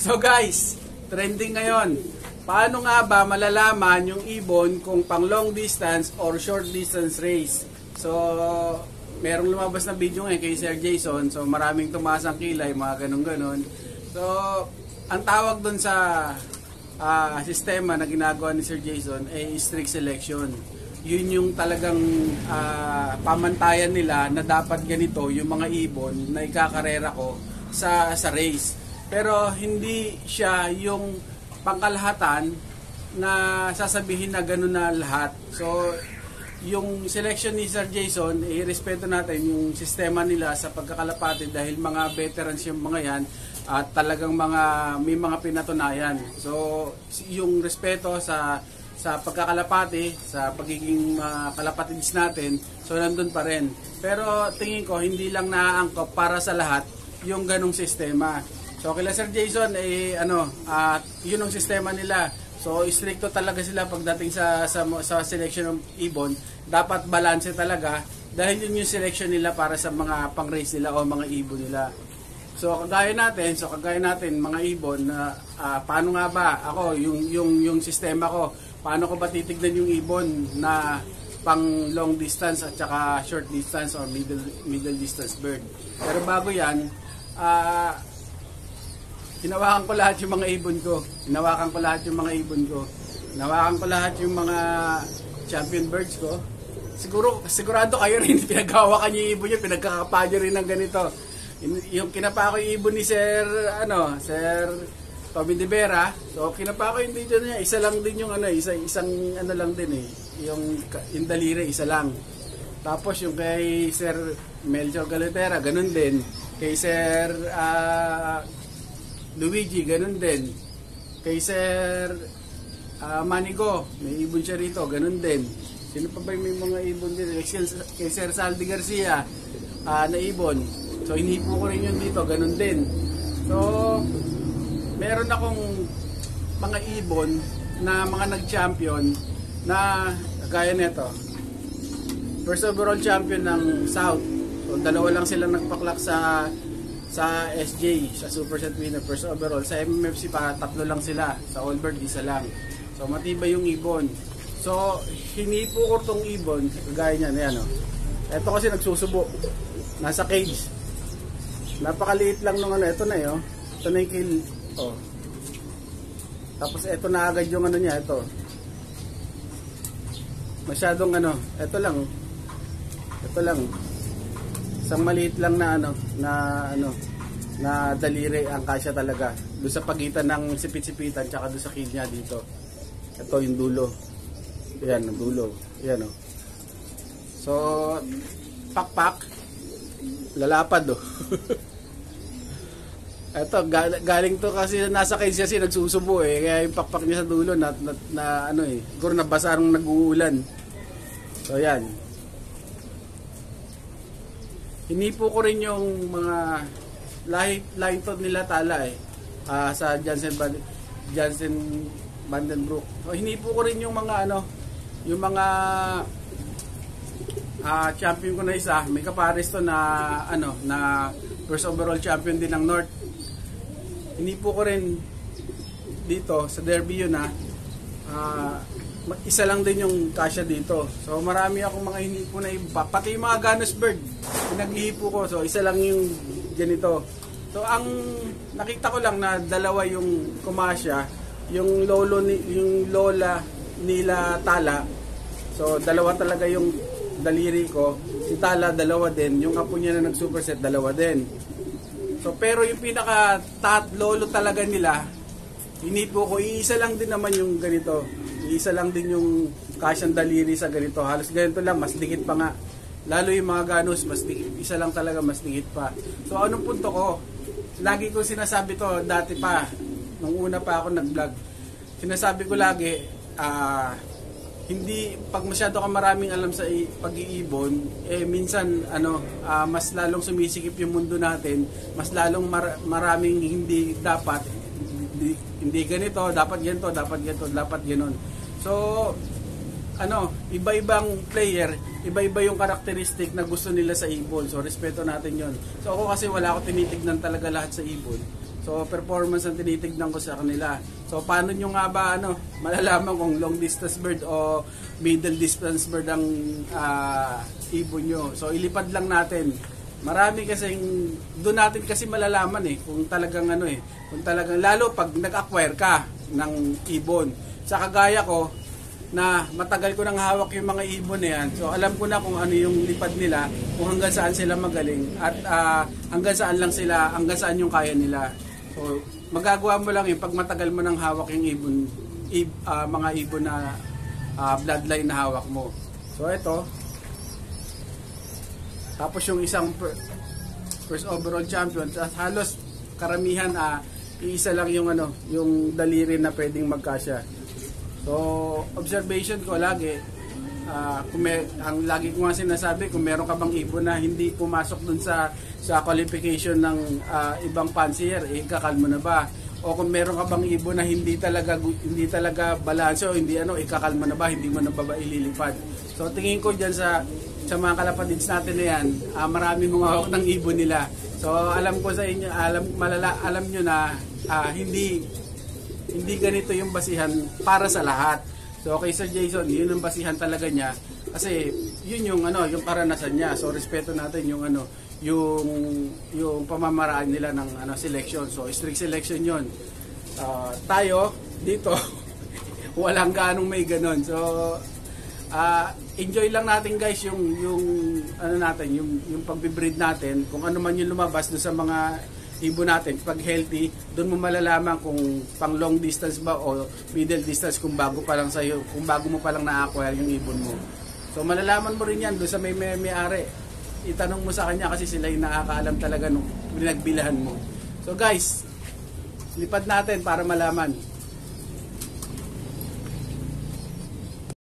So guys, trending ngayon. Paano nga ba malalaman yung ibon kung pang long distance or short distance race? So, merong lumabas na video ngayon kay Sir Jason. So, maraming tumaas ang kilay, mga ganun-ganon. So, ang tawag dun sa sistema na ginagawa ni Sir Jason ay strict selection. Yun yung talagang pamantayan nila na dapat ganito yung mga ibon na ikakarera ko sa race. Pero hindi siya yung pangkalahatan na sasabihin na gano'n na lahat. So, yung selection ni Sir Jason, irespeto natin yung sistema nila sa pagkakalapati dahil mga veterans yung mga yan at talagang may mga pinatunayan. So, yung respeto sa pagkakalapati, sa pagiging kalapatids natin, so nandun pa rin. Pero tingin ko, hindi lang naaangkop para sa lahat yung ganong sistema. So kila Sir Jason yun ang sistema nila. So stricto talaga sila pagdating sa selection ng ibon. Dapat balance talaga dahil yun yung selection nila para sa mga pang-race nila o mga ibon nila. So kagaya natin mga ibon na paano nga ba ako yung sistema ko, paano ko ba titignan yung ibon na pang long distance at saka short distance or middle distance bird. Pero bago yan, hinawakan ko lahat yung mga ibon ko. Hinawakan ko lahat yung mga champion birds ko. Sigurado kayo rin pinaghawakan niyo yung ibon niyo, pinagkakapa niyo rin ng ganito. Yung kinapa ko yung ibon ni Sir Tommy De Vera. So kinapa ko yung video niya, isa lang din yung isang lang din eh. Yung daliri isa lang. Tapos yung kay Sir Melchor Galatera, ganun din. Kay Sir Luigi, ganun din. Kay Sir Manigo, may ibon siya rito, ganun din. Sino pa ba may mga ibon din? Kay Sir Saldi Garcia, na ibon. So, inipo ko rin yun dito, ganun din. So, meron akong mga ibon na mga nag-champion na gaya nito. First overall champion ng South. So, dalawa lang silang nagpaklak sa SJ, sa Super Set Winner, first overall. Sa MMFC pa, tatlo lang sila. Sa Allbird, isa lang. So, matibay yung ibon. So, hinipo ko tong ibon, kagaya niyan, yan o. Ito kasi nagsusubo. Nasa cage. Napakaliit lang nung ito na yun. Ito na yung kill. Oh. Tapos, ito na agad yung niya, ito. Masyadong ito lang. Ito lang. Isang maliit lang na daliri ang kasya talaga doon sa pagitan ng sipit-sipitan tsaka doon sa kill niya dito. Ito yung dulo. Ayan, ang dulo. Ayan o. So, pakpak. Lalapad o. Ito, galing to kasi nasa cage kasi nagsusubo eh. Kaya yung pakpak niya sa dulo siguro nabasa nung nag-uulan. So, ayan. Hinipo ko rin yung mga line to nila tala sa Jansen Vandenbroek. So, hinipo ko rin yung mga champion ko na isa. May kapares to na first overall champion din ng North. Hinipo ko rin dito sa Derby yun isa lang din yung kasya dito. So marami akong mga hinipo na iba. Pati yung mga Ganus bird, pinaghihipo ko. So isa lang yung ganito. So ang nakita ko lang na dalawa yung kumasya, yung lola nila Tala. So dalawa talaga yung daliri ko. Si Tala dalawa din. Yung apo niya na nag-superset dalawa din. So pero yung pinaka lolo talaga nila, hinipo ko, iisa lang din naman yung ganito. Iisa lang din yung kasyang daliri sa ganito. Halos ganito lang, mas dikit pa nga. Lalo yung mga Ganus, mas dikit. Isa lang talaga, mas dikit pa. So anong punto ko? Lagi ko sinasabi to dati pa. Nung una pa ako nag-vlog. Sinasabi ko lagi, hindi, pag masyado ka maraming alam sa pag-iibon, minsan, mas lalong sumisikip yung mundo natin. Mas lalong maraming hindi dapat. Hindi ganito, dapat ganito, dapat ganon. So, iba-ibang player, iba-iba yung karakteristik na gusto nila sa ibon. So, respeto natin yon. So, ako kasi wala ako tinitignan talaga lahat sa ibon. So performance ang tinitignan ko sa kanila. So paano nyo nga ba malalaman kung long distance bird o middle distance bird ang ibon nyo? So ilipad lang natin. Marami kasing doon natin kasi malalaman kung talagang kung talagang lalo pag nag-acquire ka ng ibon. Sa kagaya ko na matagal ko nang hawak yung mga ibon na yan. So alam ko na kung ano yung lipad nila, kung hanggang saan sila magaling at hanggang saan yung kaya nila. So magagawa mo lang pag matagal mo nang hawak yung mga ibon na bloodline na hawak mo. So ito. Tapos yung isang first overall champion, at halos karamihan iisa lang yung yung daliri na pwedeng magkasya. So observation ko lagi, ang lagi ko nga sinasabi, kung meron ka bang ibon na hindi pumasok dun sa qualification ng ibang fancier, ikakalmo na ba? O kung meron ka bang ibon na hindi talaga balanse o hindi ikakalmo na ba? Hindi mo na ba ililipad? So tingin ko diyan sa mga kalapatids natin na yan, marami humahawak ng ibon nila. So alam ko sa inyo, alam nyo na hindi ganito yung basihan para sa lahat. So kay Sir Jason, yun ang basihan talaga niya kasi yun yung yung karanasan niya. So respeto natin yung yung pamamaraan nila ng selection. So strict selection yun. Tayo dito walang ganong may ganon. So enjoy lang natin guys yung yung pagbe-breed natin, kung ano man yung lumabas do sa mga ibon natin. Pag healthy, doon mo malalaman kung pang long distance ba o middle distance, kung bago pa lang mo pa lang na-acquire yung ibon mo. So malalaman mo rin yan doon sa may-ari. Itanong mo sa kanya kasi sila yung nakakaalam talaga nung pinagbilahan mo. So guys, lipad natin para malaman.